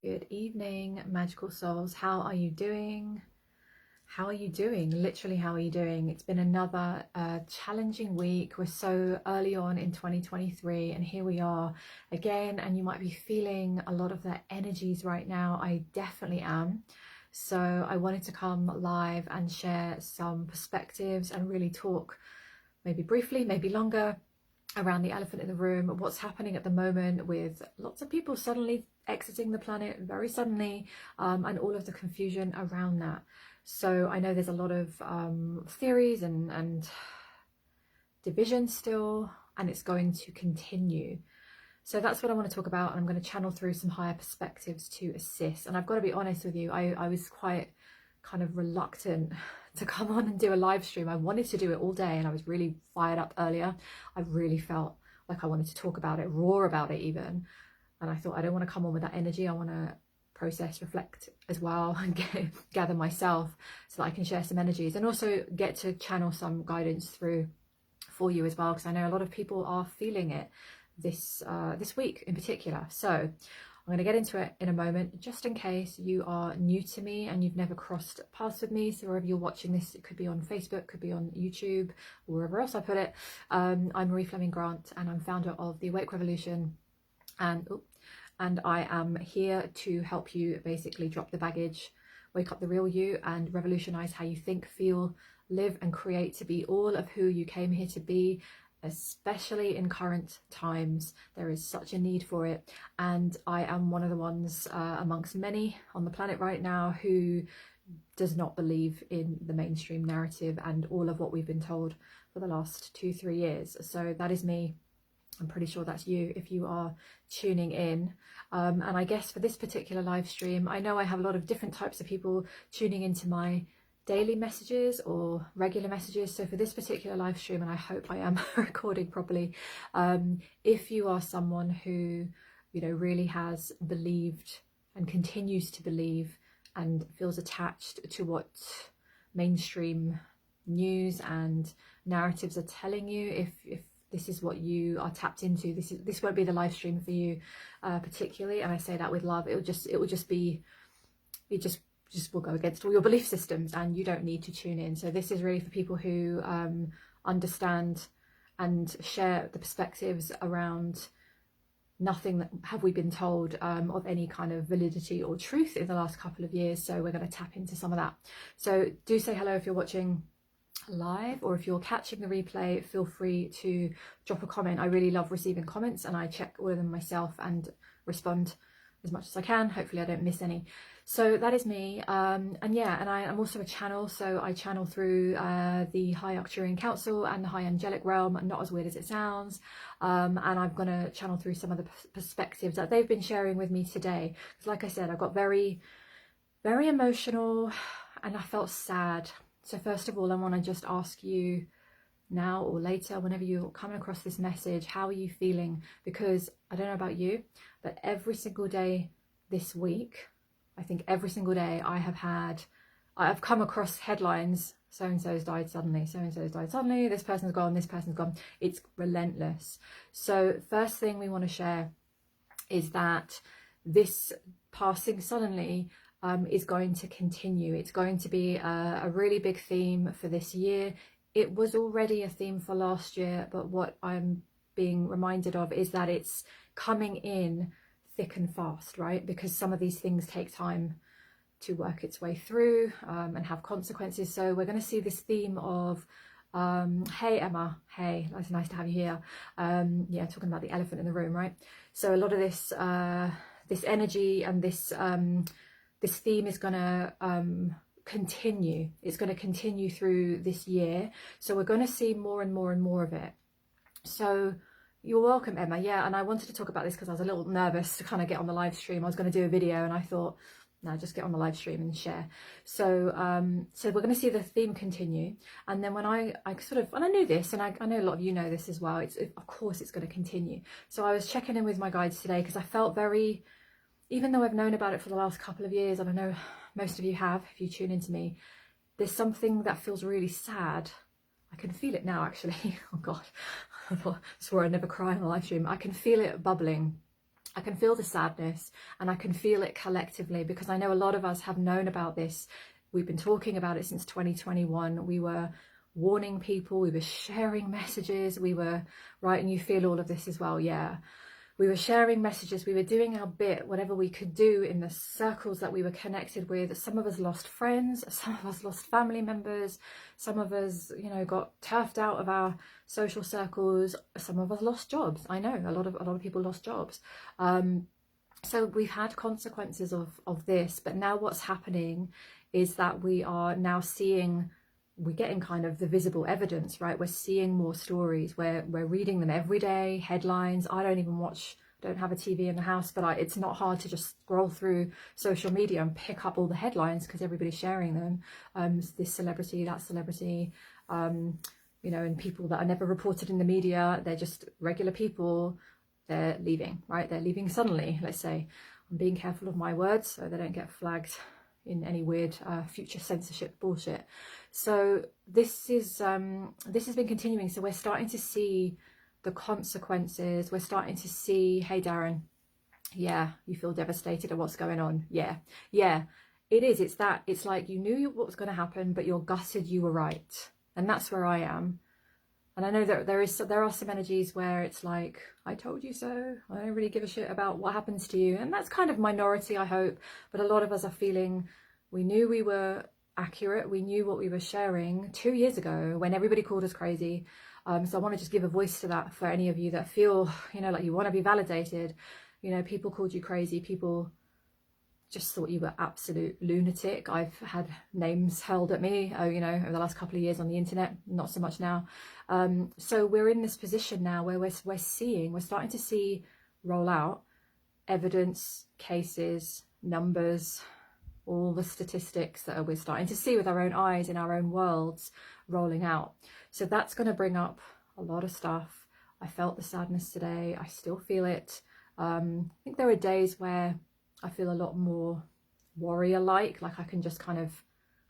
Good evening, magical souls. How are you doing? How are you doing? Literally, how are you doing? It's been another challenging week. We're so early on in 2023, and here we are again. And you might be feeling a lot of the energies right now. I definitely am. So, I wanted to come live and share some perspectives and really talk, maybe briefly, maybe longer, around the elephant in the room, what's happening at the moment with lots of people suddenly exiting the planet very suddenly, and all of the confusion around that. So I know there's a lot of theories and division still, and it's going to continue. So that's what I want to talk about, and I'm going to channel through some higher perspectives to assist. And I've got to be honest with you, I was quite kind of reluctant to come on and do a live stream. I wanted to do it all day, and I was really fired up earlier. I really felt like I wanted to talk about it, roar about it even. And I thought, I don't want to come on with that energy. I want to process, reflect as well, and gather myself so that I can share some energies and also get to channel some guidance through for you as well, because I know a lot of people are feeling it this week in particular. So I'm going to get into it in a moment. Just in case you are new to me and you've never crossed paths with me, so wherever you're watching this, it could be on Facebook, could be on YouTube, or wherever else I put it. I'm Marie Fleming Grant, and I'm founder of the Awake Revolution, and I am here to help you basically drop the baggage, wake up the real you, and revolutionize how you think, feel, live, and create to be all of who you came here to be. Especially in current times, there is such a need for it, and I am one of the ones amongst many on the planet right now who does not believe in the mainstream narrative and all of what we've been told for the last 2-3 years. So that is me. I'm pretty sure that's you if you are tuning in. And I guess for this particular live stream, I know I have a lot of different types of people tuning into my daily messages or regular messages. So for this particular live stream, and I hope I am recording properly, if you are someone who, you know, really has believed and continues to believe and feels attached to what mainstream news and narratives are telling you, if this is what you are tapped into, this won't be the live stream for you particularly, and I say that with love. It just will go against all your belief systems, and you don't need to tune in. So this is really for people who understand and share the perspectives around nothing that have we been told of any kind of validity or truth in the last couple of years. So we're going to tap into some of that. So do say hello if you're watching live, or if you're catching the replay, feel free to drop a comment. I really love receiving comments, and I check all of them myself and respond as much as I can. Hopefully I don't miss any. So that is me, and I'm also a channel, so I channel through the High Arcturian Council and the High Angelic Realm, not as weird as it sounds, and I'm going to channel through some of the perspectives that they've been sharing with me today, because like I said, I got very, very emotional and I felt sad. So first of all, I want to just ask you now or later, whenever you're coming across this message, how are you feeling? Because I don't know about you, but every single day this week, I think every single day I've come across headlines: so-and-so's died suddenly, so-and-so's died suddenly, this person's gone, this person's gone. It's relentless. So first thing we want to share is that this passing suddenly is going to continue. It's going to be a really big theme for this year. It was already a theme for last year, but what I'm being reminded of is that it's coming in thick and fast, right? Because some of these things take time to work its way through and have consequences. So we're going to see this theme of hey Emma, hey, it's nice to have you here. Yeah, talking about the elephant in the room, right? So a lot of this this energy and this theme is going to continue. It's going to continue through this year. So we're going to see more and more and more of it. So you're welcome, Emma. Yeah, and I wanted to talk about this because I was a little nervous to kind of get on the live stream. I was going to do a video, and I thought, no, just get on the live stream and share. So so we're going to see the theme continue, and then when I sort of, and I knew this, and I know a lot of you know this as well, of course it's going to continue. So I was checking in with my guides today because I felt very, even though I've known about it for the last couple of years, and I know most of you have, if you tune into me, there's something that feels really sad. I can feel it now, actually. Oh God, I swore I'd never cry on a live stream. I can feel it bubbling I can feel the sadness, and I can feel it collectively, because I know a lot of us have known about this. We've been talking about it since 2021. We were warning people, we were sharing messages, we were, right, and you feel all of this as well, yeah. We were sharing messages, we were doing our bit, whatever we could do in the circles that we were connected with. Some of us lost friends, some of us lost family members, some of us, you know, got turfed out of our social circles, some of us lost jobs. I know a lot of people lost jobs. So we've had consequences of this, but now what's happening is that we are now seeing, we're getting kind of the visible evidence, right? We're seeing more stories, we're reading them every day, headlines. I don't even watch, don't have a TV in the house, but it's not hard to just scroll through social media and pick up all the headlines because everybody's sharing them. This celebrity, that celebrity, you know, and people that are never reported in the media, they're just regular people, they're leaving, right? They're leaving suddenly, let's say. I'm being careful of my words so they don't get flagged in any weird future censorship bullshit. So this has been continuing. So we're starting to see the consequences. We're starting to see, hey Darren, yeah, you feel devastated at what's going on. Yeah, it is. It's like you knew what was going to happen, but you're gutted you were right. And that's where I am. And I know that there are some energies where it's like, I told you so. I don't really give a shit about what happens to you. And that's kind of minority, I hope. But a lot of us are feeling, we knew we were accurate. We knew what we were sharing 2 years ago when everybody called us crazy. So I want to just give a voice to that for any of you that feel, you know, like you want to be validated. You know, people called you crazy. People just thought you were absolute lunatic. I've had names hurled at me, you know, over the last couple of years on the internet, not so much now. So we're in this position now where we're starting to see roll out evidence, cases, numbers, all the statistics that we're starting to see with our own eyes in our own worlds rolling out. So that's going to bring up a lot of stuff. I felt the sadness today. I still feel it. I think there are days where I feel a lot more warrior-like I can just kind of,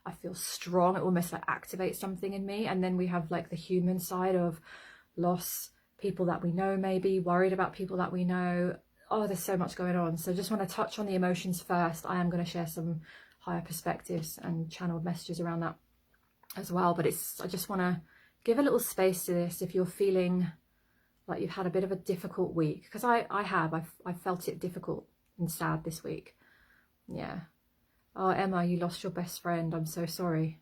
I feel strong. It almost like activates something in me. And then we have like the human side of loss, people that we know, maybe worried about people that we know. Oh, there's so much going on. So just want to touch on the emotions first. I am going to share some higher perspectives and channeled messages around that as well. But I just want to give a little space to this if you're feeling like you've had a bit of a difficult week, because I've felt it difficult and sad this week. Yeah. Oh, Emma, you lost your best friend. I'm so sorry.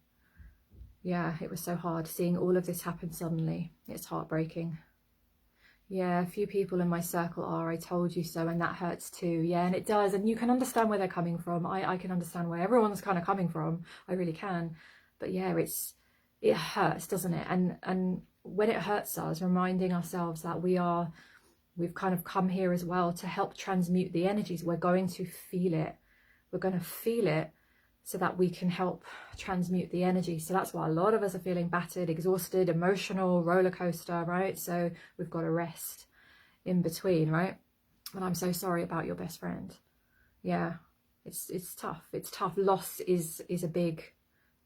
Yeah, it was so hard seeing all of this happen suddenly. It's heartbreaking. Yeah, a few people in my circle are, I told you so, and that hurts too. Yeah, and it does. And you can understand where they're coming from. I can understand where everyone's kind of coming from. I really can. But yeah, it hurts, doesn't it? And when it hurts us, reminding ourselves that we've kind of come here as well to help transmute the energies. We're going to feel it. We're going to feel it so that we can help transmute the energy. So that's why a lot of us are feeling battered, exhausted, emotional, roller coaster, right? So we've got to rest in between, right? But I'm so sorry about your best friend. Yeah, it's tough. It's tough. Loss is going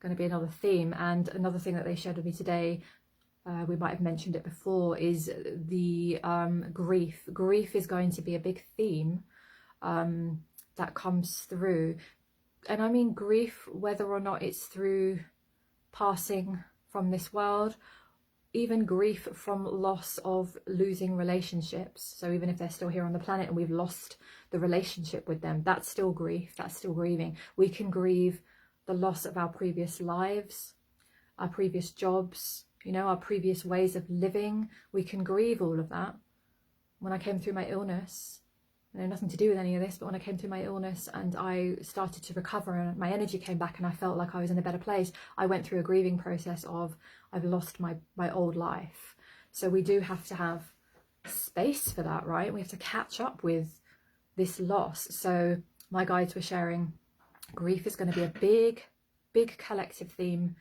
to be another theme. And another thing that they shared with me today, we might have mentioned it before, is the grief. Grief is going to be a big theme that comes through. And I mean grief, whether or not it's through passing from this world, even grief from loss of losing relationships. So even if they're still here on the planet and we've lost the relationship with them, that's still grief, that's still grieving. We can grieve the loss of our previous lives, our previous jobs, you know, our previous ways of living. We can grieve all of that. When I came through my illness, nothing to do with any of this, but when I came through my illness and I started to recover and my energy came back and I felt like I was in a better place, I went through a grieving process of, I've lost my old life. So we do have to have space for that, right? We have to catch up with this loss. So my guides were sharing, grief is going to be a big collective theme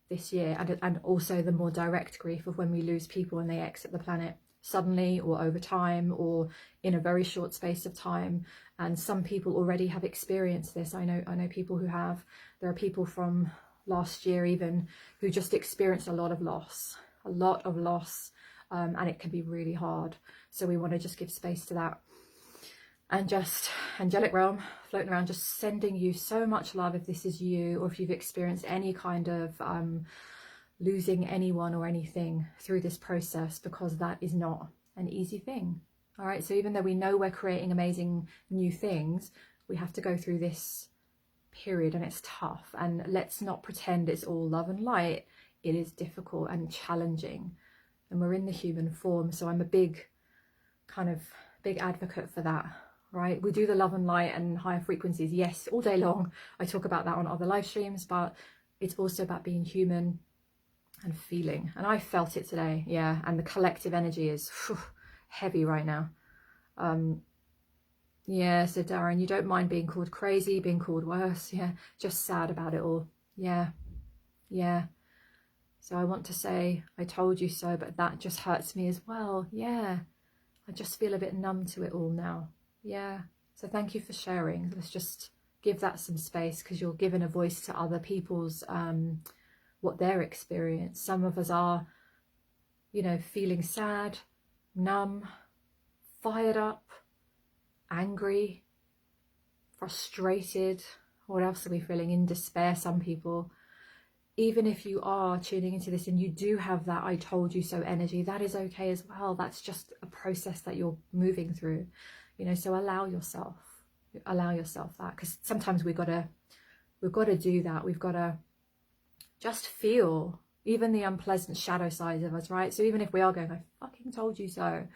this year, and also the more direct grief of when we lose people and they exit the planet suddenly or over time or in a very short space of time. And some people already have experienced this. I know people who have. There are people from last year even who just experienced a lot of loss, and it can be really hard. So we want to just give space to that. and just angelic realm floating around, just sending you so much love if this is you, or if you've experienced any kind of losing anyone or anything through this process, because that is not an easy thing. All right, so even though we know we're creating amazing new things, we have to go through this period, and it's tough. And let's not pretend it's all love and light. It is difficult and challenging, and we're in the human form. So I'm a big advocate for that, right? We do the love and light and higher frequencies, yes, all day long. I talk about that on other live streams, but it's also about being human and feeling. And I felt it today, yeah. And the collective energy is heavy right now. Yeah, so Darren, you don't mind being called crazy, being called worse, yeah, just sad about it all. Yeah. So I want to say I told you so, but that just hurts me as well. Yeah, I just feel a bit numb to it all now. Yeah, so thank you for sharing. Let's just give that some space, because you're giving a voice to other people's what their experience. Some of us are, you know, feeling sad, numb, fired up, angry, frustrated. What else are we feeling? In despair, some people. Even if you are tuning into this and you do have that I told you so energy, that is okay as well. That's just a process that you're moving through, you know. So allow yourself that, because sometimes we've got to do that. We've got to just feel even the unpleasant shadow sides of us, right? So even if we are going, I fucking told you so,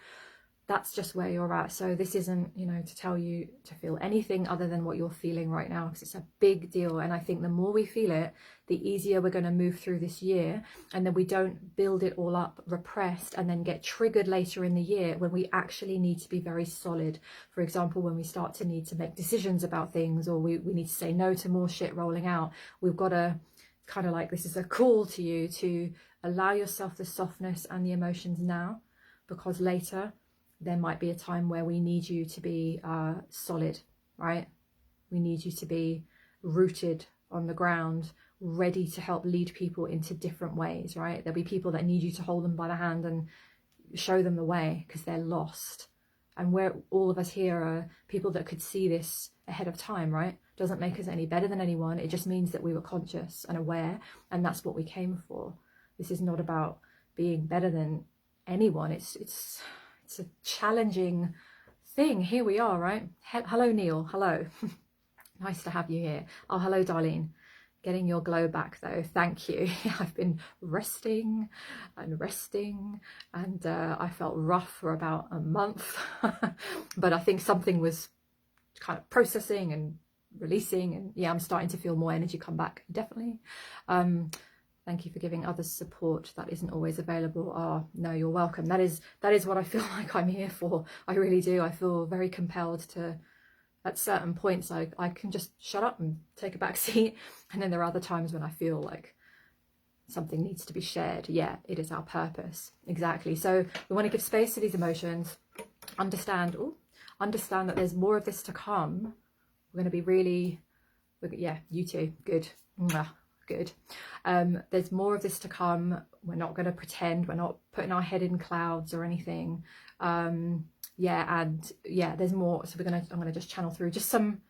that's just where you're at. So this isn't, you know, to tell you to feel anything other than what you're feeling right now, because it's a big deal. And I think the more we feel it, the easier we're going to move through this year, and then we don't build it all up repressed and then get triggered later in the year when we actually need to be very solid. For example, when we start to need to make decisions about things, or we need to say no to more shit rolling out, we've got to kind of like, this is a call to you to allow yourself the softness and the emotions now, because later there might be a time where we need you to be solid, right? We need you to be rooted on the ground, ready to help lead people into different ways, right? There'll be people that need you to hold them by the hand and show them the way, because they're lost. And we're, all of us here are people that could see this ahead of time, right? Doesn't make us any better than anyone. It just means that we were conscious and aware, and that's what we came for. This is not about being better than anyone. It's a challenging thing. Here we are, right? Hello, Neil. Hello. Nice to have you here. Oh, hello, Darlene. Getting your glow back, though. Thank you. I've been resting, and I felt rough for about a month. But I think something was kind of processing and releasing, and yeah, I'm starting to feel more energy come back, definitely. Thank you for giving others support that isn't always available. Oh, no, you're welcome. That is what I feel like I'm here for. I really do. I feel very compelled to, at certain points, I can just shut up and take a back seat. And then there are other times when I feel like something needs to be shared. Yeah, it is our purpose. Exactly. So we want to give space to these emotions, understand that there's more of this to come. We're going to be really, yeah, you too. Good. Mwah. Good. There's more of this to come. We're not going to pretend. We're not putting our head in clouds or anything. Yeah, and yeah, there's more. So I'm going to just channel through just some,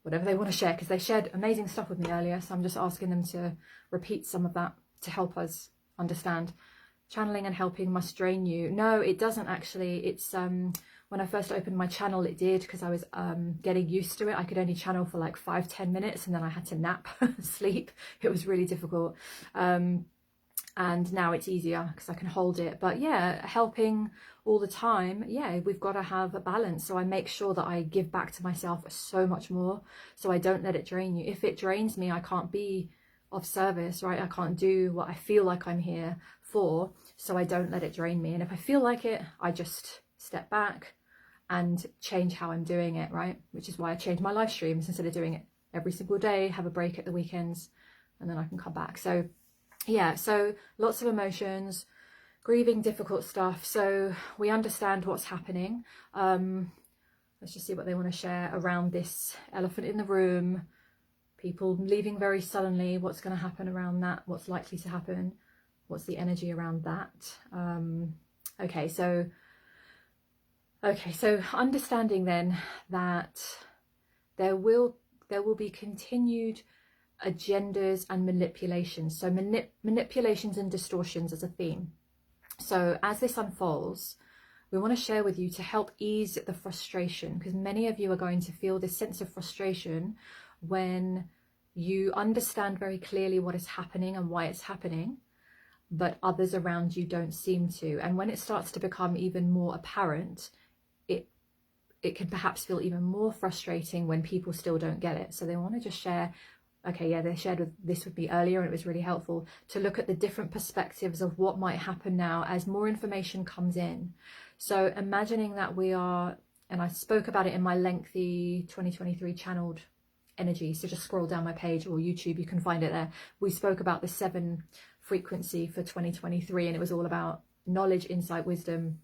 whatever they want to share, because they shared amazing stuff with me earlier. So I'm just asking them to repeat some of that to help us understand. Channeling and helping must drain you. No, it doesn't actually. It's when I first opened my channel, it did, because I was getting used to it. I could only channel for like 5-10 minutes, and then I had to nap, sleep. It was really difficult. And now it's easier because I can hold it. But yeah, helping all the time, yeah, we've got to have a balance. So I make sure that I give back to myself so much more, so I don't let it drain you. If it drains me, I can't be of service, right? I can't do what I feel like I'm here for, so I don't let it drain me. And if I feel like it, I just step back and change how I'm doing it, right? Which is why I change my live streams. Instead of doing it every single day, have a break at the weekends, and then I can come back. So yeah, so lots of emotions, grieving, difficult stuff. So we understand what's happening. Let's just see what they want to share around this elephant in the room. People leaving very suddenly. What's going to happen around that? What's likely to happen? What's the energy around that? Okay, so Okay, so understanding then that there will be continued agendas and manipulations. So manipulations and distortions as a theme. So as this unfolds, we want to share with you to help ease the frustration, because many of you are going to feel this sense of frustration when you understand very clearly what is happening and why it's happening, but others around you don't seem to. And when it starts to become even more apparent, it can perhaps feel even more frustrating when people still don't get it. So they want to just share, okay, yeah, they shared this with me earlier and it was really helpful to look at the different perspectives of what might happen now as more information comes in. So imagining that we are, and I spoke about it in my lengthy 2023 channeled energy, so just scroll down my page or YouTube, you can find it there. We spoke about the 7 frequency for 2023 and it was all about knowledge, insight, wisdom,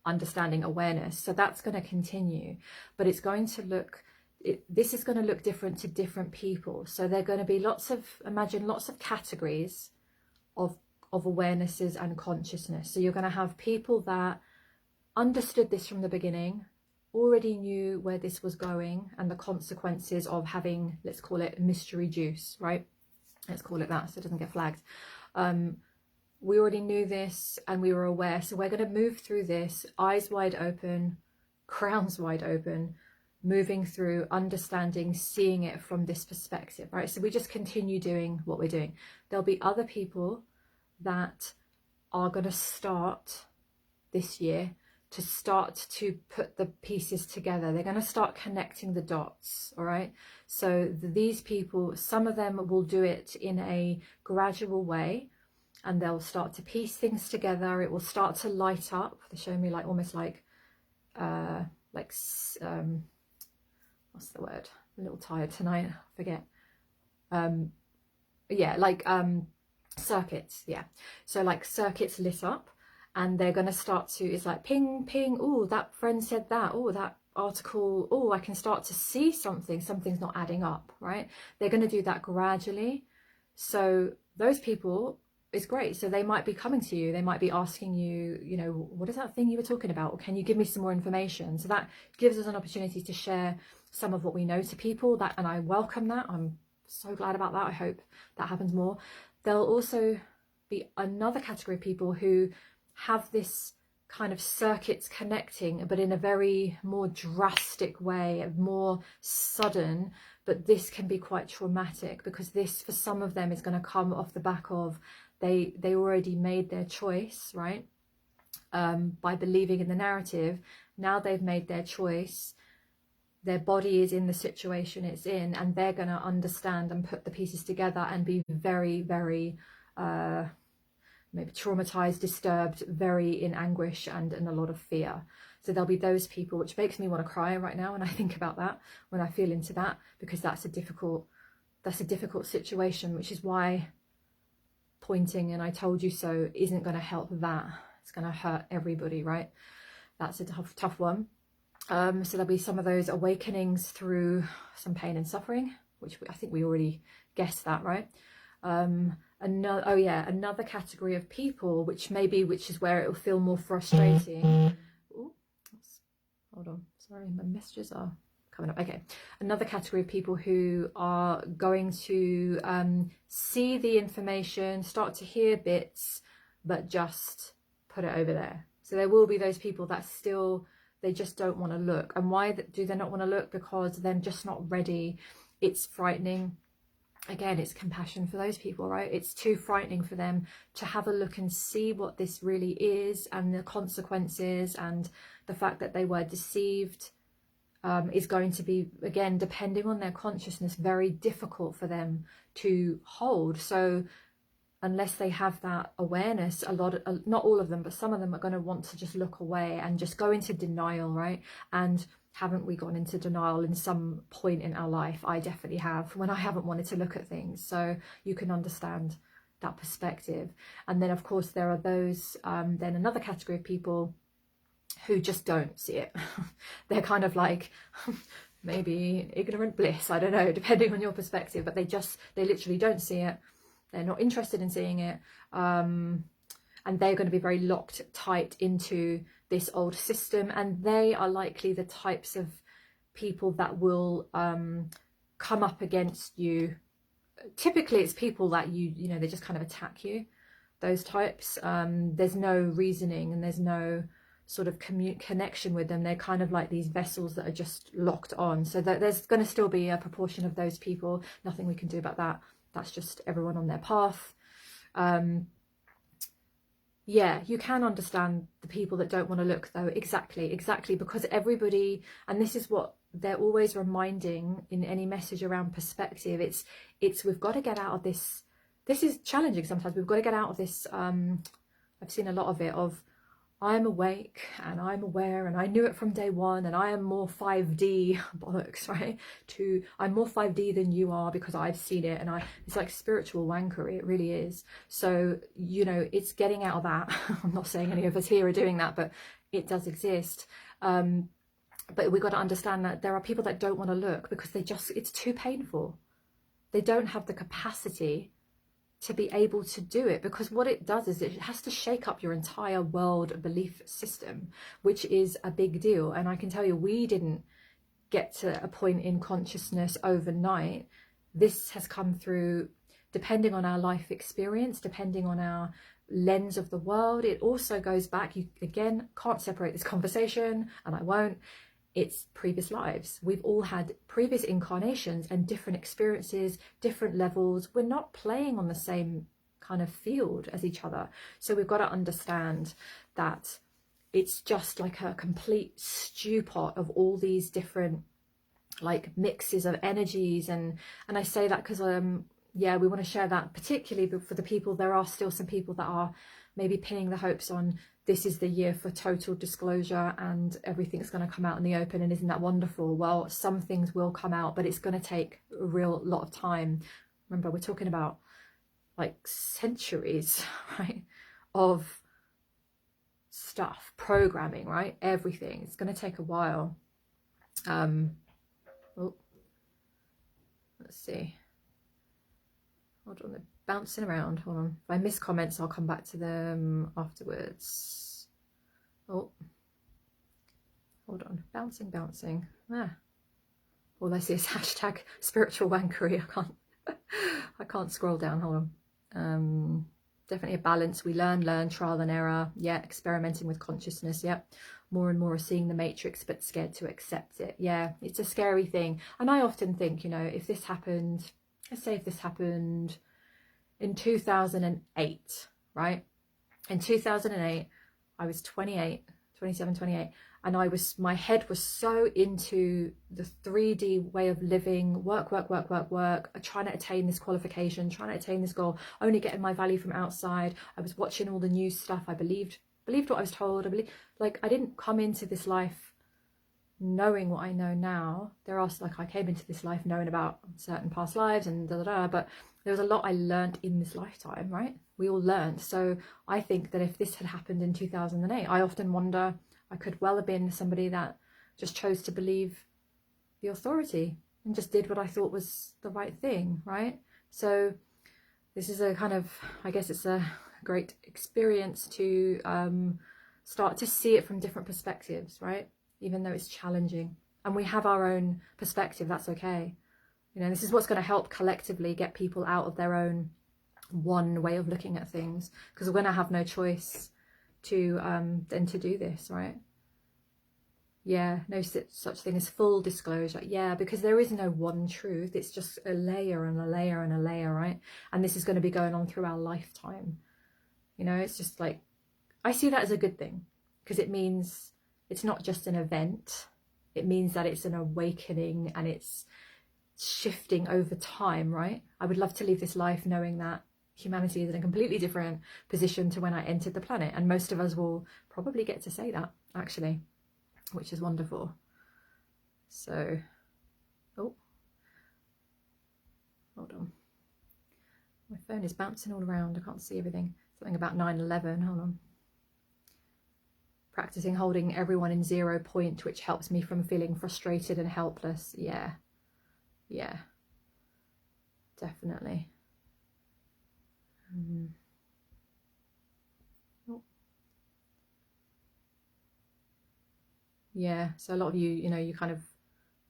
understanding, awareness. So that's going to continue, but it's going to look, this is going to look different to different people. So there are going to be imagine lots of categories of awarenesses and consciousness. So you're going to have people that understood this from the beginning, already knew where this was going and the consequences of having, let's call it mystery juice, right? Let's call it that so it doesn't get flagged. We already knew this and we were aware. So we're going to move through this, eyes wide open, crowns wide open, moving through, understanding, seeing it from this perspective, right? So we just continue doing what we're doing. There'll be other people that are going to start this year to start to put the pieces together. They're going to start connecting the dots, all right? So these people, some of them will do it in a gradual way, and they'll start to piece things together. It will start to light up. They're showing me like almost like what's the word? I'm a little tired tonight. I forget. Yeah, like circuits. Yeah. So like circuits lit up, and they're going to start to, it's like ping, ping. Oh, that friend said that. Oh, that article. Oh, I can start to see something. Something's not adding up, right? They're going to do that gradually. So those people, is great. So they might be coming to you, they might be asking you, you know, what is that thing you were talking about, or can you give me some more information? So that gives us an opportunity to share some of what we know to people, that, and I welcome that. I'm so glad about that. I hope that happens more. There'll also be another category of people who have this kind of circuits connecting, but in a very more drastic way, more sudden. But this can be quite traumatic, because this for some of them is going to come off the back of they already made their choice, right? By believing in the narrative. Now they've made their choice, their body is in the situation it's in, and they're going to understand and put the pieces together and be very, very maybe traumatized, disturbed, very in anguish and in a lot of fear. So there'll be those people, which makes me want to cry right now when I think about that, when I feel into that, because that's a difficult situation, which is why pointing and I told you so isn't going to help that. It's going to hurt everybody, right? That's a tough one. So there'll be some of those awakenings through some pain and suffering, which I think we already guessed that, right? Another category of people, which is where it will feel more frustrating. Ooh, hold on, sorry, my messages are coming up. Okay, another category of people who are going to see the information, start to hear bits, but just put it over there. So there will be those people that still, they just don't want to look. And why do they not want to look? Because they're just not ready. It's frightening. Again, it's compassion for those people, right? It's too frightening for them to have a look and see what this really is, and the consequences, and the fact that they were deceived is going to be, again, depending on their consciousness, very difficult for them to hold. So unless they have that awareness, not all of them, but some of them are going to want to just look away and just go into denial, right? And haven't we gone into denial in some point in our life? I definitely have, when I haven't wanted to look at things. So you can understand that perspective. And then of course there are those, then another category of people who just don't see it. They're kind of like maybe ignorant bliss, I don't know, depending on your perspective, but they literally don't see it. They're not interested in seeing it. And they're going to be very locked tight into this old system, and they are likely the types of people that will come up against you. Typically it's people that you know, they just kind of attack you, those types. There's no reasoning and there's no sort of connection with them. They're kind of like these vessels that are just locked on. So that there's going to still be a proportion of those people. Nothing we can do about that. That's just everyone on their path. Yeah, you can understand the people that don't want to look, though. Exactly, because everybody, and this is what they're always reminding in any message around perspective, it's we've got to get out of this. This is challenging sometimes. We've got to get out of this. I've seen a lot of it, of I'm awake and I'm aware and I knew it from day one, and I am more 5D bollocks, right? To I'm more 5D than you are because I've seen it, and it's like spiritual wankery. It really is. So, you know, it's getting out of that. I'm not saying any of us here are doing that, but it does exist. But we've got to understand that there are people that don't want to look because it's too painful. They don't have the capacity to be able to do it, because what it does is it has to shake up your entire world belief system, which is a big deal. And I can tell you, we didn't get to a point in consciousness overnight. This has come through, depending on our life experience, depending on our lens of the world. It also goes back, you again can't separate this conversation, and I won't. It's previous lives. We've all had previous incarnations and different experiences, different levels. We're not playing on the same kind of field as each other. So we've got to understand that it's just like a complete stew pot of all these different like mixes of energies. And I say that because yeah, we want to share that, particularly for the people. There are still some people that are maybe pinning the hopes on this is the year for total disclosure and everything's going to come out in the open, and isn't that wonderful? Well, some things will come out, but it's going to take a real lot of time. Remember, we're talking about like centuries, right, of stuff, programming, right? Everything. It's going to take a while. Oh, let's see. Hold on, they're bouncing around. Hold on. If I miss comments, I'll come back to them afterwards. Oh, hold on. Bouncing. Ah. All I see is hashtag spiritual wankery. I can't scroll down. Hold on. Definitely a balance. We learn, trial and error. Yeah, experimenting with consciousness. Yep. More and more are seeing the matrix, but scared to accept it. Yeah, it's a scary thing. And I often think, you know, if this happened, let's say if this happened in 2008, right? In 2008, I was 28, and my head was so into the 3D way of living, work, trying to attain this qualification, trying to attain this goal, only getting my value from outside. I was watching all the new stuff. I believed what I was told. I didn't come into this life knowing what I know now. I came into this life knowing about certain past lives and but there was a lot I learned in this lifetime, right? We all learned. So I think that if this had happened in 2008, I often wonder, I could well have been somebody that just chose to believe the authority and just did what I thought was the right thing, right? So this is a kind of, I guess it's a great experience to start to see it from different perspectives, right? Even though it's challenging, and we have our own perspective, that's okay. You know, this is what's going to help collectively get people out of their own one way of looking at things, because we're going to have no choice to than to do this, right? Yeah, no such thing as full disclosure. Yeah, because there is no one truth. It's just a layer and a layer and a layer, right? And this is going to be going on through our lifetime. You know, it's just like, I see that as a good thing, because it means it's not just an event. It means that it's an awakening and it's shifting over time, right? I would love to leave this life knowing that humanity is in a completely different position to when I entered the planet. And most of us will probably get to say that, actually, which is wonderful. So, oh, hold on. My phone is bouncing all around. I can't see everything. Something about 9/11. Hold on. Practicing holding everyone in 0 point, which helps me from feeling frustrated and helpless. Yeah, definitely. Oh. Yeah, so a lot of you, you know, you kind of,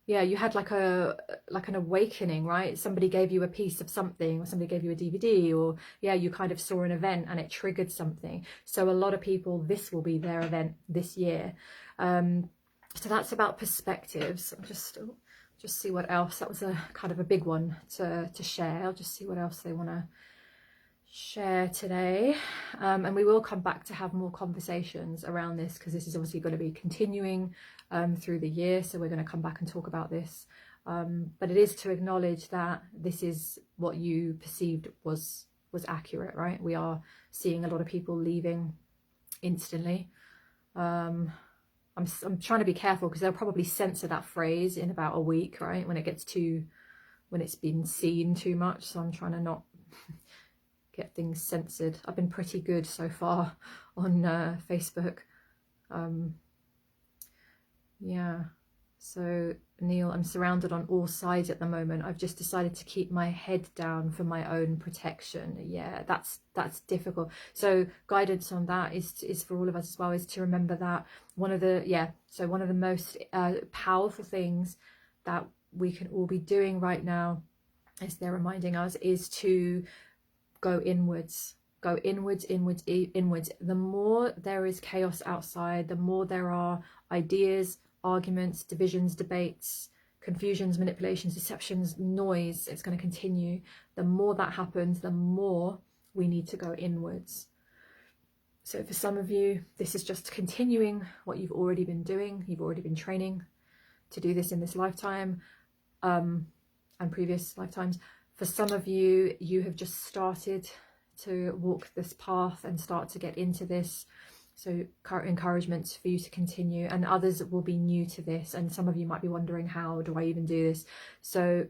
yeah, you had like an awakening, right? Somebody gave you a piece of something, or somebody gave you a DVD, or yeah, you kind of saw an event and it triggered something. So a lot of people, this will be their event this year. So that's about perspectives. I'll just see what else. That was a kind of a big one to share. I'll just see what else they want to share today, and we will come back to have more conversations around this, because this is obviously going to be continuing through the year, so we're going to come back and talk about this, but it is to acknowledge that this is what you perceived was accurate, right? We are seeing a lot of people leaving instantly. I'm trying to be careful, because they'll probably censor that phrase in about a week, right, when it's been seen too much, so I'm trying to not get things censored. I've been pretty good so far on Facebook. Yeah, so Neil, I'm surrounded on all sides at the moment. I've just decided to keep my head down for my own protection. Yeah, that's difficult. So guidance on that is for all of us as well, is to remember that one of the most powerful things that we can all be doing right now, as they're reminding us, is to go inwards. Go inwards, inwards, inwards. The more there is chaos outside, the more there are ideas, arguments, divisions, debates, confusions, manipulations, deceptions, noise. It's going to continue. The more that happens, the more we need to go inwards. So for some of you, this is just continuing what you've already been doing. You've already been training to do this in this lifetime, and previous lifetimes. For some of you, you have just started to walk this path and start to get into this. So encouragement for you to continue, and others will be new to this. And some of you might be wondering, how do I even do this? So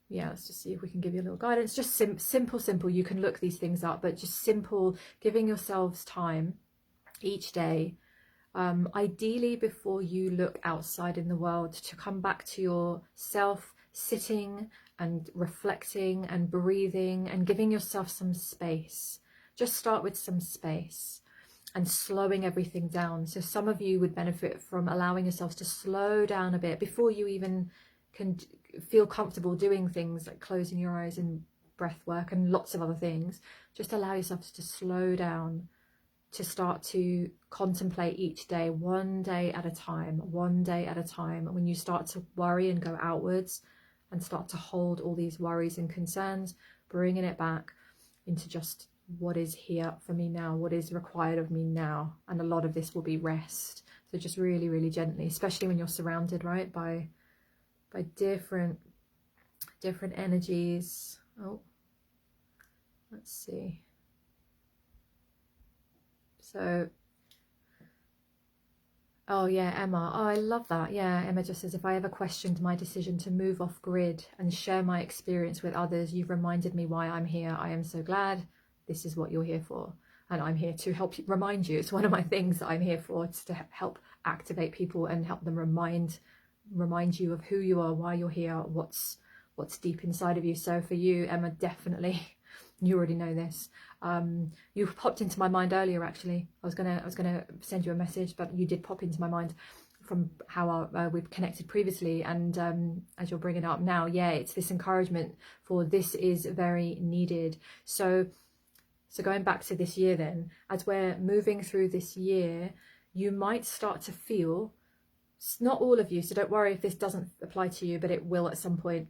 yeah, let's just see if we can give you a little guidance. Just simple. You can look these things up, but just simple, giving yourselves time each day, ideally before you look outside in the world, to come back to yourself, sitting and reflecting and breathing and giving yourself some space. Just start with some space and slowing everything down. So some of you would benefit from allowing yourselves to slow down a bit before you even can feel comfortable doing things like closing your eyes and breath work and lots of other things. Just allow yourself to slow down, to start to contemplate each day, one day at a time, one day at a time. When you start to worry and go outwards and start to hold all these worries and concerns, bringing it back into just what is here for me now, what is required of me now. And a lot of this will be rest. So just really, really gently, especially when you're surrounded, right, by different energies. Oh, let's see. So, oh yeah, Emma. Oh, I love that. Yeah, Emma just says, if I ever questioned my decision to move off grid and share my experience with others, you've reminded me why I'm here. I am so glad. This is what you're here for. And I'm here to help remind you. It's one of my things that I'm here for. It's to help activate people and help them remind you of who you are, why you're here, what's deep inside of you. So for you, Emma, definitely, you already know this. You popped into my mind earlier, actually. I was gonna send you a message, but you did pop into my mind from how we've connected previously, and as you're bringing it up now, yeah, it's this encouragement for this is very needed. So going back to this year then, as we're moving through this year, you might start to feel, not all of you, so don't worry if this doesn't apply to you, but it will at some point,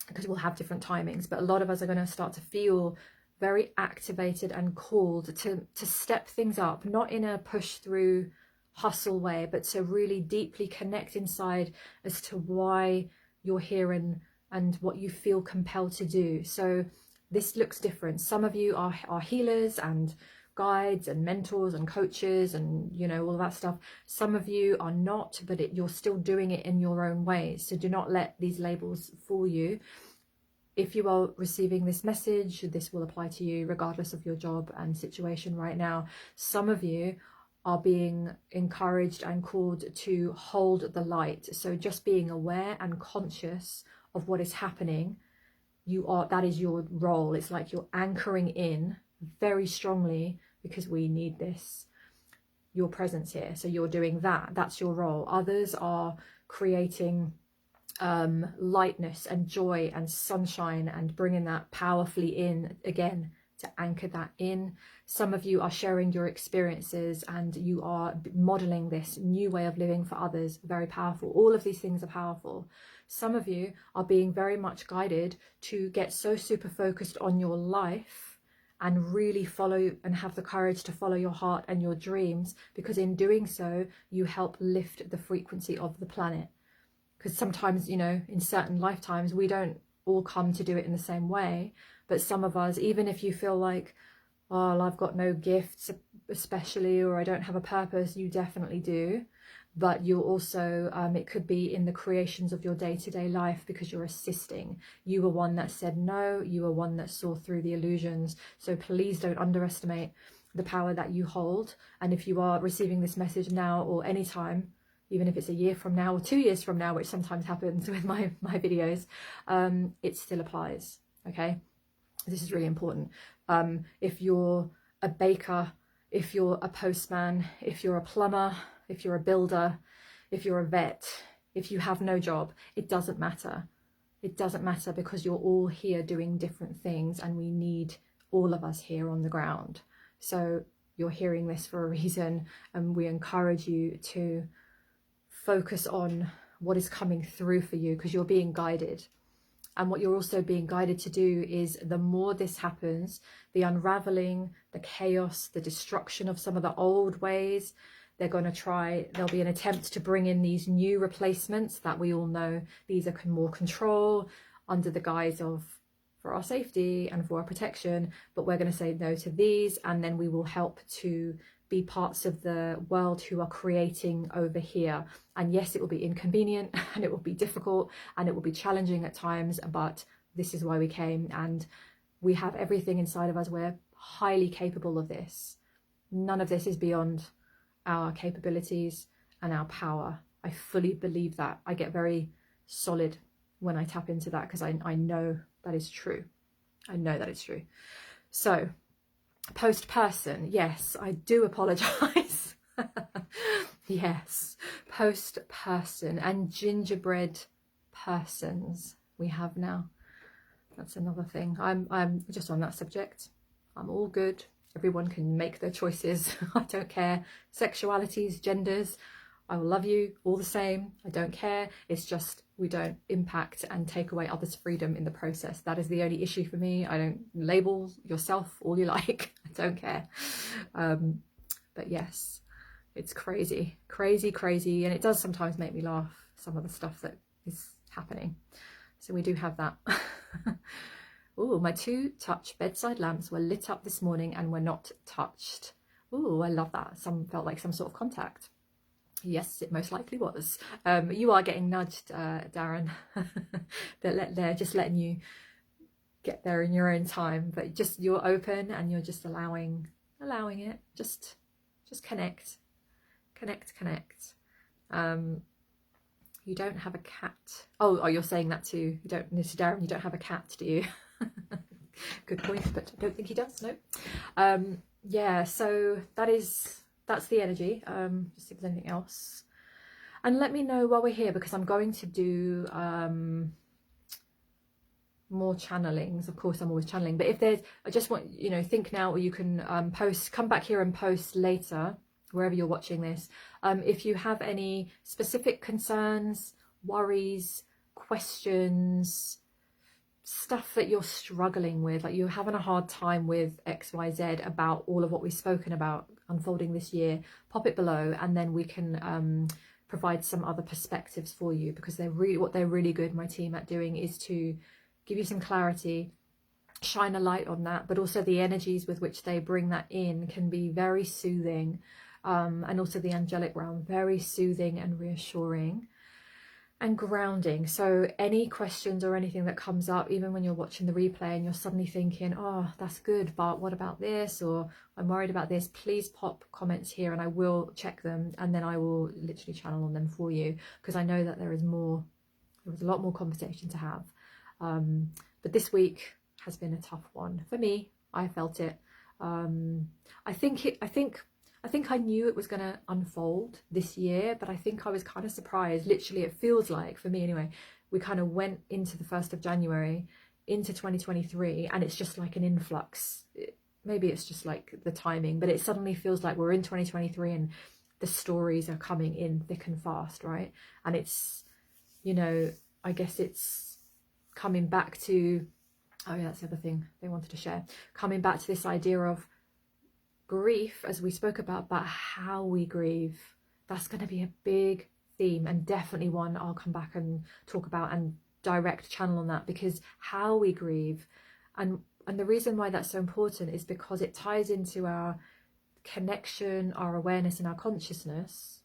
because we'll have different timings, but a lot of us are going to start to feel very activated and called to step things up, not in a push through hustle way, but to really deeply connect inside as to why you're here and what you feel compelled to do. So this looks different. Some of you are healers and guides and mentors and coaches and, you know, all that stuff. Some of you are not, but you're still doing it in your own ways. So do not let these labels fool you. If you are receiving this message, this will apply to you regardless of your job and situation right now. Some of you are being encouraged and called to hold the light. So just being aware and conscious of what is happening, that is your role. It's like you're anchoring in very strongly, because we need this. your presence here. So you're doing that. That's your role. Others are creating lightness and joy and sunshine and bringing that powerfully in again to anchor that in. Some of you are sharing your experiences and you are modeling this new way of living for others. Very powerful. All of these things are powerful. Some of you are being very much guided to get so super focused on your life and really follow and have the courage to follow your heart and your dreams, because in doing so you help lift the frequency of the planet. Because sometimes, you know, in certain lifetimes we don't all come to do it in the same way, but some of us, even if you feel like, oh, I've got no gifts especially, or I don't have a purpose, you definitely do. But you're also, it could be in the creations of your day-to-day life, because you're assisting. You were one that said no, you were one that saw through the illusions. So please don't underestimate the power that you hold. And if you are receiving this message now or anytime, even if it's a year from now or 2 years from now, which sometimes happens with my videos, it still applies, okay? This is really important. If you're a baker, if you're a postman, if you're a plumber, if you're a builder, if you're a vet, if you have no job, it doesn't matter. It doesn't matter, because you're all here doing different things and we need all of us here on the ground. So you're hearing this for a reason, and we encourage you to focus on what is coming through for you, because you're being guided. And what you're also being guided to do is, the more this happens, the unraveling, the chaos, the destruction of some of the old ways, there'll be an attempt to bring in these new replacements that we all know. These are more control under the guise of for our safety and for our protection, but we're going to say no to these, and then we will help to be parts of the world who are creating over here. And yes, it will be inconvenient and it will be difficult and it will be challenging at times, but this is why we came, and we have everything inside of us. We're highly capable of this. None of this is beyond our capabilities and our power. I fully believe that. I get very solid when I tap into that, because I know that is true. I know that it's true. So post person, yes, I do apologize. Yes, post person and gingerbread persons we have now. That's another thing. I'm just on that subject. I'm all good. Everyone can make their choices. I don't care. Sexualities, genders, I will love you all the same. I don't care. It's just we don't impact and take away others' freedom in the process. That is the only issue for me. I don't label yourself all you like. I don't care. But yes, it's crazy, crazy, crazy. And it does sometimes make me laugh, some of the stuff that is happening. So we do have that. Oh, my 2 touch bedside lamps were lit up this morning and were not touched. Oh, I love that. Some felt like some sort of contact. Yes, it most likely was. You are getting nudged, Darren. They're just letting you get there in your own time, but just you're open and you're just allowing it. Just connect. You don't have a cat. Oh, you're saying that too. You don't, Mr. Darren. You don't have a cat, do you? Good point, but I don't think he does. No. Yeah. So that's the energy. Just if there's anything else, and let me know while we're here, because I'm going to do more channelings. Of course, I'm always channeling, but if there's, I just want, you know, think now, or you can come back here and post later, wherever you're watching this. If you have any specific concerns, worries, questions, stuff that you're struggling with, like you're having a hard time with XYZ about all of what we've spoken about unfolding this year, pop it below, and then we can provide some other perspectives for you, because what they're really good, my team, at doing is to give you some clarity, shine a light on that, but also the energies with which they bring that in can be very soothing, and also the angelic realm, very soothing and reassuring and grounding. So any questions or anything that comes up, even when you're watching the replay and you're suddenly thinking, oh, that's good, but what about this, or I'm worried about this, please pop comments here and I will check them, and then I will literally channel on them for you, because I know that there was a lot more conversation to have. But this week has been a tough one for me. I felt it. I think I think I knew it was going to unfold this year, but I think I was kind of surprised. Literally, it feels like, for me anyway, we kind of went into the 1st of January into 2023, and it's just like an influx. Maybe it's just like the timing, but it suddenly feels like we're in 2023 and the stories are coming in thick and fast, right? And it's, you know, I guess it's coming back to, oh yeah, that's the other thing they wanted to share, coming back to this idea of grief, as we spoke about how we grieve. That's going to be a big theme, and definitely one I'll come back and talk about and direct channel on that, because how we grieve, and the reason why that's so important is because it ties into our connection, our awareness, and our consciousness.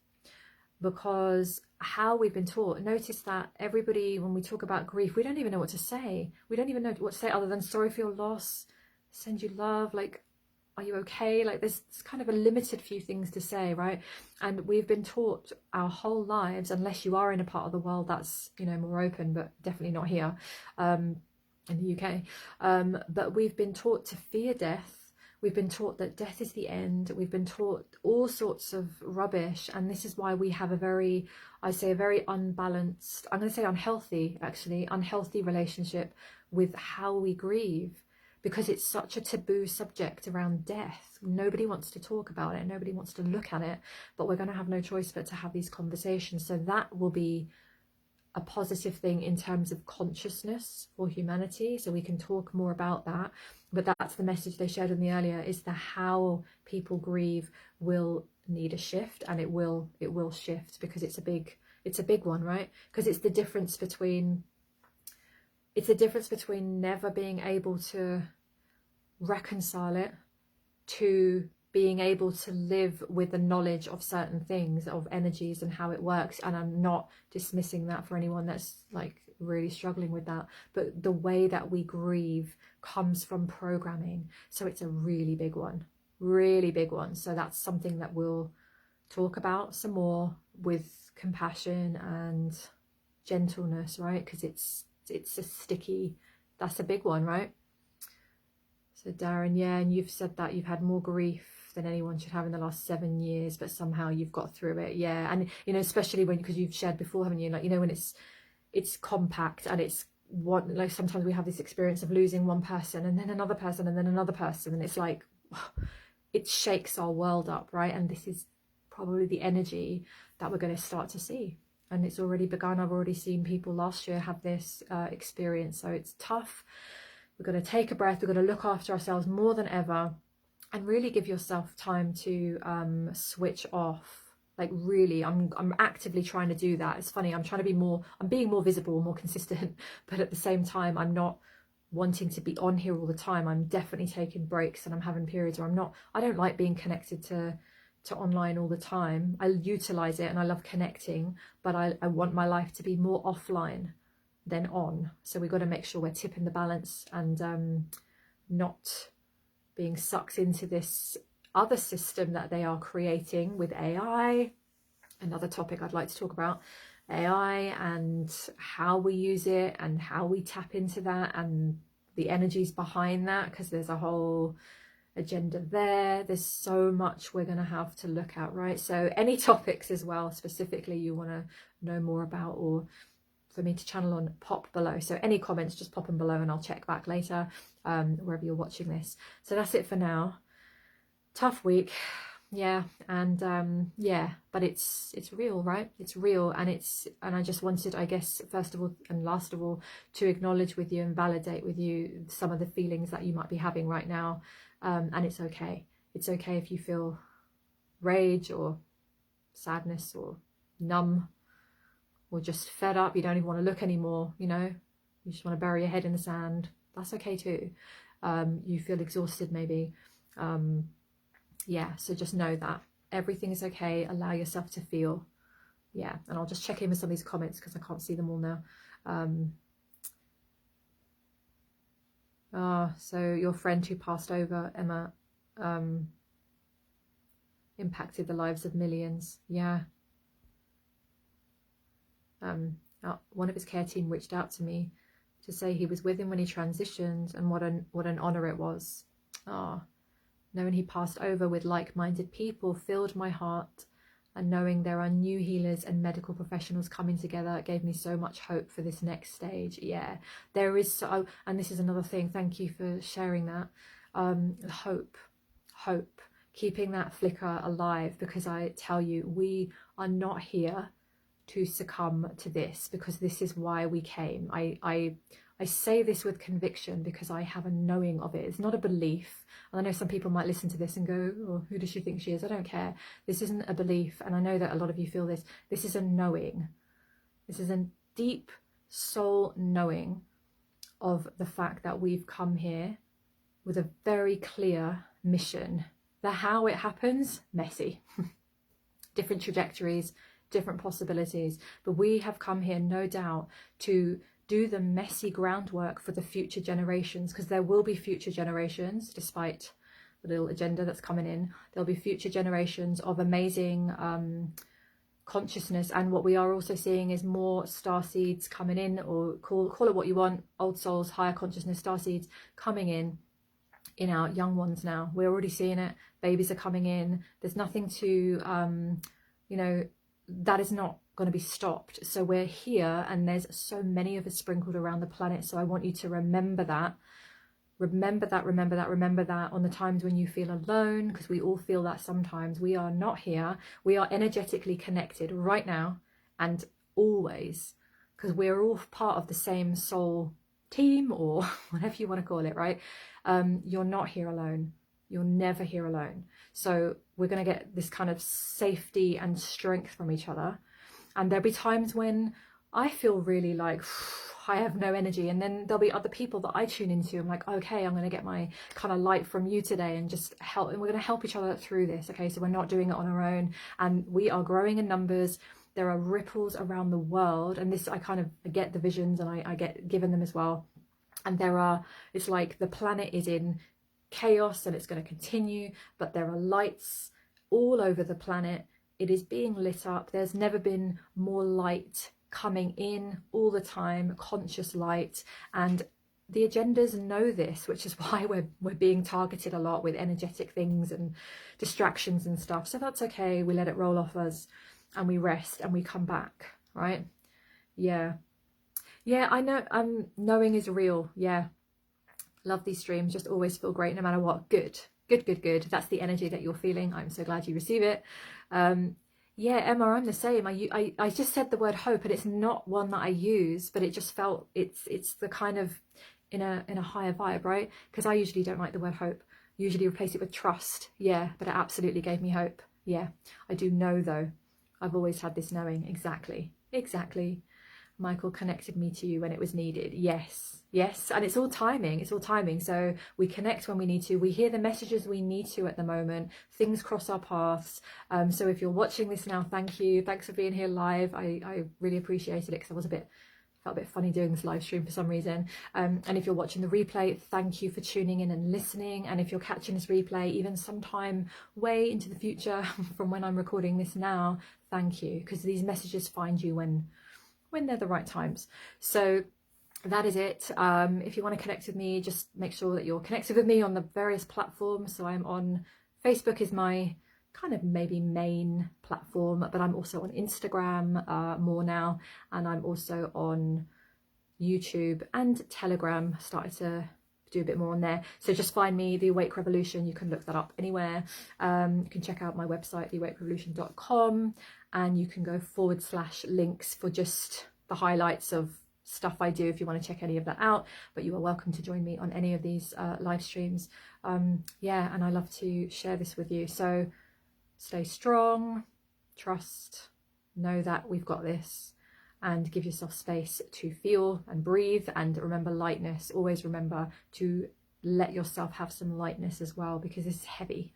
Because how we've been taught, notice that everybody, when we talk about grief, we don't even know what to say. We don't even know what to say other than sorry for your loss, send you love, like, are you okay? Like, there's kind of a limited few things to say, right? And we've been taught our whole lives, unless you are in a part of the world that's, you know, more open, but definitely not here, in the UK, but we've been taught to fear death. We've been taught that death is the end. We've been taught all sorts of rubbish. And this is why we have a very, I say, a very unbalanced, I'm going to say unhealthy, actually, unhealthy relationship with how we grieve, because it's such a taboo subject around death. Nobody wants to talk about it. Nobody wants to look at it. But we're going to have no choice but to have these conversations. So that will be a positive thing in terms of consciousness for humanity, so we can talk more about that. But that's the message they shared in the earlier, is the how people grieve will need a shift, and it will shift, because it's a big one, right? Because it's the difference between never being able to reconcile it to being able to live with the knowledge of certain things, of energies and how it works. And I'm not dismissing that for anyone that's like really struggling with that, but the way that we grieve comes from programming. So it's a really big one. So that's something that we'll talk about some more with compassion and gentleness, right? Because it's a sticky, that's a big one, right? So Darren, yeah, and you've said that you've had more grief than anyone should have in the last 7 years, but somehow you've got through it. Yeah. And you know, especially when, because you've shared before, haven't you, like, you know, when it's compact, and it's one, like sometimes we have this experience of losing one person and then another person and then another person, and it's like it shakes our world up, right? And this is probably the energy that we're going to start to see, and it's already begun. I've already seen people last year have this experience. So it's tough. We're going to take a breath. We're going to look after ourselves more than ever, and really give yourself time to switch off. Like, really, I'm actively trying to do that. It's funny, I'm being more visible, more consistent, but at the same time, I'm not wanting to be on here all the time. I'm definitely taking breaks, and I'm having periods where I don't like being connected to online all the time. I utilize it and I love connecting, but I want my life to be more offline than on. So we've got to make sure we're tipping the balance, and not being sucked into this other system that they are creating with AI. Another topic I'd like to talk about, AI and how we use it and how we tap into that and the energies behind that, because there's a whole agenda there. There's so much we're going to have to look at, right? So any topics as well specifically you want to know more about, or for me to channel on, pop below. So any comments, just pop them below and I'll check back later, wherever you're watching this. So that's it for now. Tough week, yeah, and yeah, but it's real, right? It's real, and I just wanted, I guess, first of all and last of all, to acknowledge with you and validate with you some of the feelings that you might be having right now, and it's okay. It's okay if you feel rage or sadness or numb or just fed up. You don't even want to look anymore, you know, you just want to bury your head in the sand. That's okay too. You feel exhausted maybe. Yeah, so just know that everything is okay. Allow yourself to feel. Yeah, and I'll just check in with some of these comments because I can't see them all now. So your friend who passed over, Emma, impacted the lives of millions. Yeah. One of his care team reached out to me to say he was with him when he transitioned, and what an honor it was. Knowing he passed over with like-minded people filled my heart, and knowing there are new healers and medical professionals coming together gave me so much hope for this next stage. Yeah, there is so, and this is another thing, thank you for sharing that. Hope, keeping that flicker alive, because I tell you, we are not here to succumb to this, because this is why we came. I say this with conviction because I have a knowing of it. It's not a belief. And I know some people might listen to this and go, oh, who does she think she is? I don't care. This isn't a belief. And I know that a lot of you feel this. This is a knowing. This is a deep soul knowing of the fact that we've come here with a very clear mission. The how it happens, messy. Different trajectories, different possibilities. But we have come here, no doubt, to do the messy groundwork for the future generations, because there will be future generations, despite the little agenda that's coming in. There'll be future generations of amazing consciousness, and what we are also seeing is more star seeds coming in, or call it what you want, old souls, higher consciousness, star seeds coming in our young ones now. We're already seeing it. Babies are coming in. There's nothing to, you know, that is not going to be stopped. So we're here, and there's so many of us sprinkled around the planet. So I want you to remember that. Remember that on the times when you feel alone, because we all feel that sometimes. We are not here. We are energetically connected right now and always, because we're all part of the same soul team, or whatever you want to call it, right? You're not here alone. You're never here alone. So we're going to get this kind of safety and strength from each other. And there'll be times when I feel really like I have no energy, and then there'll be other people that I tune into. I'm like, okay, I'm going to get my kind of light from you today, and just help, and we're going to help each other through this. Okay, so we're not doing it on our own, and we are growing in numbers. There are ripples around the world, and this, I kind of get the visions, and I get given them as well. And there are, it's like the planet is in chaos, and it's going to continue, but there are lights all over the planet. It is being lit up. There's never been more light coming in all the time, conscious light, and the agendas know this, which is why we're being targeted a lot with energetic things and distractions and stuff. So that's okay. We let it roll off us, and we rest, and we come back, right? Yeah, I know. Knowing is real. Yeah, love these streams. Just always feel great no matter what. Good. That's the energy that you're feeling. I'm so glad you receive it. Yeah, Emma, I'm the same. I just said the word hope, and it's not one that I use, but it just felt it's the kind of in a higher vibe, right? Because I usually don't like the word hope. Usually replace it with trust. Yeah, but it absolutely gave me hope. Yeah, I do know though. I've always had this knowing. Exactly. Michael connected me to you when it was needed. Yes, and it's all timing. So we connect when we need to. We hear the messages we need to at the moment. Things cross our paths. So if you're watching this now, thank you. Thanks for being here live. I really appreciated it, because I felt a bit funny doing this live stream for some reason. And if you're watching the replay, thank you for tuning in and listening. And if you're catching this replay even sometime way into the future from when I'm recording this now, thank you, because these messages find you when they're the right times. So that is it. If you want to connect with me, just make sure that you're connected with me on the various platforms. So I'm on Facebook, is my kind of maybe main platform, but I'm also on Instagram more now, and I'm also on YouTube and Telegram. Started to do a bit more on there. So just find me, The Awake Revolution. You can look that up anywhere. You can check out my website, theawakerevolution.com, and you can go /links for just the highlights of stuff I do if you want to check any of that out. But you are welcome to join me on any of these live streams. Yeah, and I love to share this with you. So stay strong, trust, know that we've got this, and give yourself space to feel and breathe, and remember lightness. Always remember to let yourself have some lightness as well, because this is heavy.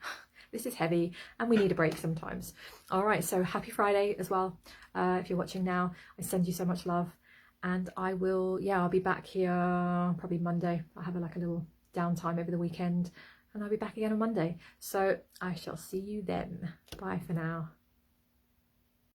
This is heavy, and we need a break sometimes. All right, so happy Friday as well. If you're watching now, I send you so much love, and I will, yeah, I'll be back here probably Monday. I'll have like a little downtime over the weekend, and I'll be back again on Monday. So I shall see you then. Bye for now.